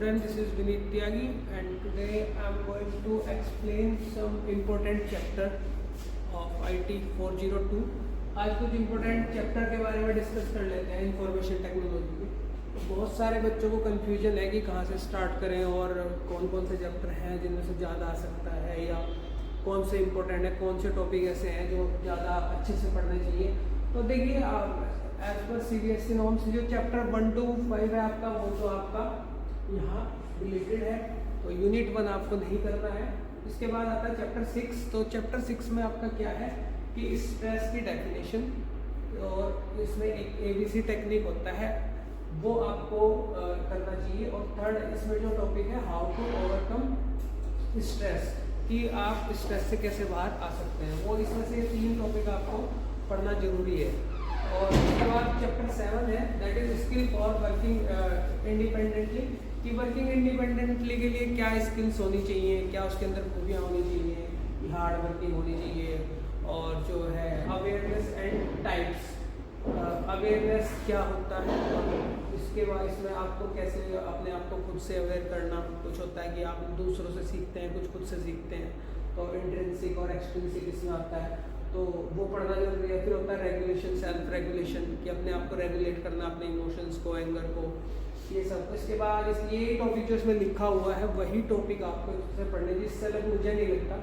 student, this is Vineet Tyagi and today I am going to explain some important chapter of IT 402। आज कुछ important chapter के बारे में discuss कर लेते हैं इंफॉर्मेशन टेक्नोलॉजी की। तो बहुत सारे बच्चों को कन्फ्यूजन है कि कहाँ से स्टार्ट करें और कौन कौन से चैप्टर हैं जिनमें से ज़्यादा आ सकता है या कौन से इम्पोर्टेंट है, कौन से टॉपिक ऐसे हैं जो ज़्यादा अच्छे से पढ़ने चाहिए। तो देखिए एज पर CBSE नॉर्म्स जो चैप्टर 1 to 5 है आपका, वो तो आपका यहाँ रिलेटेड है, तो यूनिट 1 आपको नहीं करना है। इसके बाद आता है चैप्टर 6। तो चैप्टर 6 में आपका क्या है कि स्ट्रेस की डेफिनेशन और इसमें एक ABC टेक्निक होता है, वो आपको करना चाहिए। और थर्ड इसमें जो टॉपिक है हाउ टू ओवरकम स्ट्रेस, कि आप स्ट्रेस से कैसे बाहर आ सकते हैं, वो इसमें से 3 टॉपिक आपको पढ़ना जरूरी है। और उसके बाद चैप्टर 7 है, that is skill for working independently, कि वर्किंग इंडिपेंडेंटली के लिए क्या स्किल्स होनी चाहिए, क्या उसके अंदर खूबियाँ होनी चाहिए, हार्ड वर्किंग होनी चाहिए। और जो है अवेयरनेस एंड टाइप्स, अवेयरनेस क्या होता है, और इसके बाद इसमें आपको कैसे अपने आप को खुद से अवेयर करना। कुछ होता है कि आप दूसरों से सीखते हैं, कुछ खुद से सीखते हैं, तो इंट्रिंसिक और एक्सट्रिंसिक इसमें आता है, तो वो पढ़ना जरूरी है। फिर होता है रेगुलेशन, सेल्फ रेगुलेशन, कि अपने आप को रेगुलेट करना, अपने इमोशंस को, एंगर को, ये सब। इसके बाद ये टॉपिक जो इसमें लिखा हुआ है वही टॉपिक आपको इससे पढ़ने, जिससे अलग मुझे नहीं लगता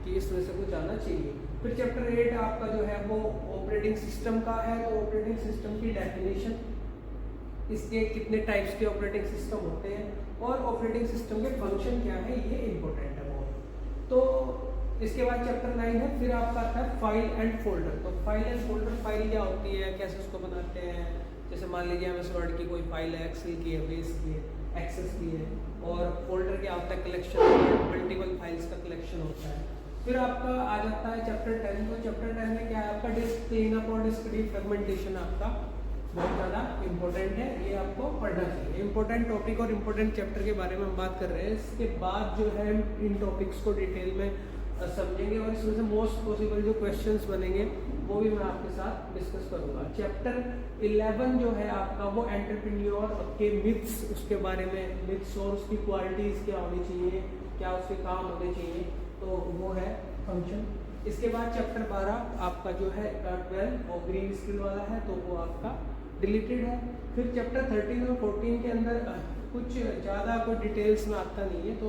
कि इसमें से कुछ आना चाहिए। फिर चैप्टर 8 आपका जो है वो ऑपरेटिंग सिस्टम का है, तो ऑपरेटिंग सिस्टम की डेफिनेशन, इसके कितने टाइप्स के ऑपरेटिंग सिस्टम होते हैं और ऑपरेटिंग सिस्टम के फंक्शन क्या है, ये इंपॉर्टेंट है बहुत। तो इसके बाद चैप्टर 9 है, फिर आपका आता है फाइल एंड फोल्डर। तो फाइल एंड फोल्डर, फाइल क्या होती है, कैसे उसको बनाते हैं। जैसे मान लीजिए MS वर्ड की कोई फाइल है, एक्सेल की है, बेस की है, एक्सेस की है। और फोल्डर क्या होता है, कलेक्शन, मल्टीपल फाइल्स का कलेक्शन होता है। फिर आपका आ जाता है चैप्टर 10। तो चैप्टर 10 में क्या है आपका डिस्क क्लीनअप और डिस्क डिफ्रेगमेंटेशन आपका बहुत ज़्यादा इंपॉर्टेंट है, ये आपको पढ़ना चाहिए। इंपॉर्टेंट टॉपिक और इम्पोर्टेंट चैप्टर के बारे में हम बात कर रहे हैं। इसके बाद जो है इन टॉपिक्स को डिटेल में समझेंगे और इसमें से मोस्ट पॉसिबल जो क्वेश्चंस बनेंगे वो भी मैं आपके साथ डिस्कस करूंगा। चैप्टर 11 जो है आपका वो एंटरप्रेन्योर के मिथ्स, उसके बारे में मिथ्स और उसकी क्वालिटीज़ क्या होनी चाहिए, क्या उसके काम होने चाहिए, तो वो है फंक्शन। इसके बाद चैप्टर 12 आपका जो है 12 और ग्रीन स्किल वाला है, तो वो आपका डिलीटेड है। फिर चैप्टर 13 और 14 के अंदर कुछ ज़्यादा कोई डिटेल्स में आता नहीं है, तो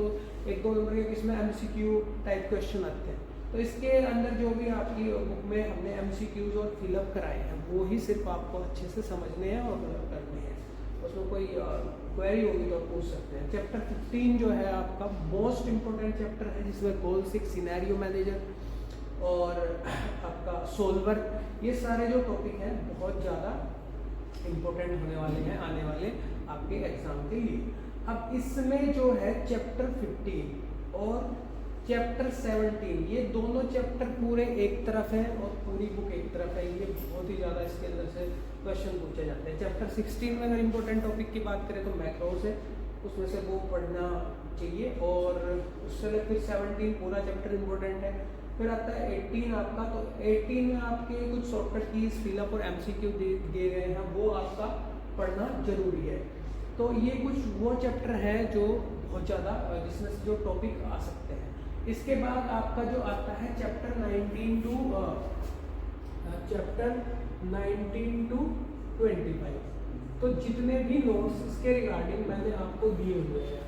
1-2 नंबर के इसमें MCQ टाइप क्वेश्चन आते हैं। तो इसके अंदर जो भी आपकी बुक में हमने MCQs और फिलअप कराए हैं वो ही सिर्फ आपको अच्छे से समझने हैं और करने हैं। उसमें कोई क्वेरी होगी तो आप पूछ सकते हैं। चैप्टर 15 जो है आपका मोस्ट इम्पोर्टेंट चैप्टर है, जिसमें गोल 6, सिनेरियो मैनेजर और आपका सोल्वर, ये सारे जो टॉपिक हैं बहुत ज़्यादा इम्पोर्टेंट होने वाले हैं आने वाले आपके एग्जाम के लिए। अब इसमें जो है चैप्टर 15 और चैप्टर 17, ये दोनों चैप्टर पूरे एक तरफ है और पूरी बुक एक तरफ है। ये बहुत ही ज़्यादा इसके अंदर से क्वेश्चन पूछे जाते हैं। चैप्टर 16 में अगर इम्पोर्टेंट टॉपिक की बात करें तो मैक्रोस है, उसमें से वो पढ़ना चाहिए। और उससे फिर 17 पूरा चैप्टर इम्पोर्टेंट है। फिर आता है 18 आपका, तो 18 में आपके कुछ शॉर्टकट कीज, फिलअप और MCQ दिए गए हैं, वो आपका पढ़ना जरूरी है। तो ये कुछ वो चैप्टर है जो बहुत ज़्यादा, जिसमें से जो टॉपिक आ सकते हैं। इसके बाद आपका जो आता है चैप्टर 19 to 25, तो जितने भी नोट्स इसके रिगार्डिंग मैंने आपको दिए हुए हैं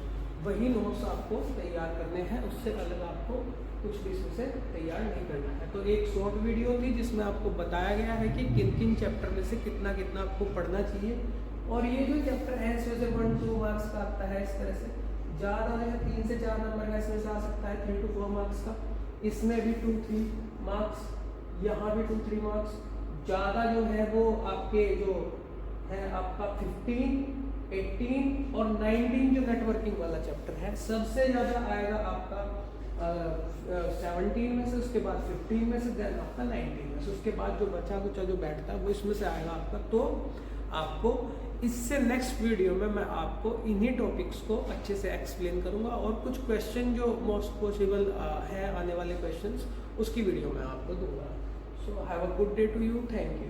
वही नोट्स आपको तैयार करने हैं, उससे अलग आपको कुछ भी इसमें से तैयार नहीं करना है। तो एक शॉर्ट वीडियो थी जिसमें आपको बताया गया है कि किन किन चैप्टर में से कितना कितना आपको पढ़ना चाहिए। और ये जो चैप्टर है इसमें से 1-2 मार्क्स का आता है, इस तरह से ज़्यादा जो है 3 से 4 नंबर का इसमें से आ सकता है, 3 to 4 मार्क्स का। इसमें भी 2-3 मार्क्स, यहाँ भी 2-3 मार्क्स। ज़्यादा जो है वो आपके जो है आपका 15, 18 और 19 जो नेटवर्किंग वाला चैप्टर है, सबसे ज़्यादा आएगा आपका 17 में से, उसके बाद 15 में से, देन आपका 19 में से। उसके बाद जो बचा कुचा जो बैठता है वो इसमें से आएगा आपका। तो आपको इससे नेक्स्ट वीडियो में मैं आपको इन्हीं टॉपिक्स को अच्छे से एक्सप्लेन करूंगा और कुछ क्वेश्चन जो मोस्ट पॉसिबल है आने वाले क्वेश्चंस, उसकी वीडियो मैं आपको दूंगा। So have a good day to you, thank you.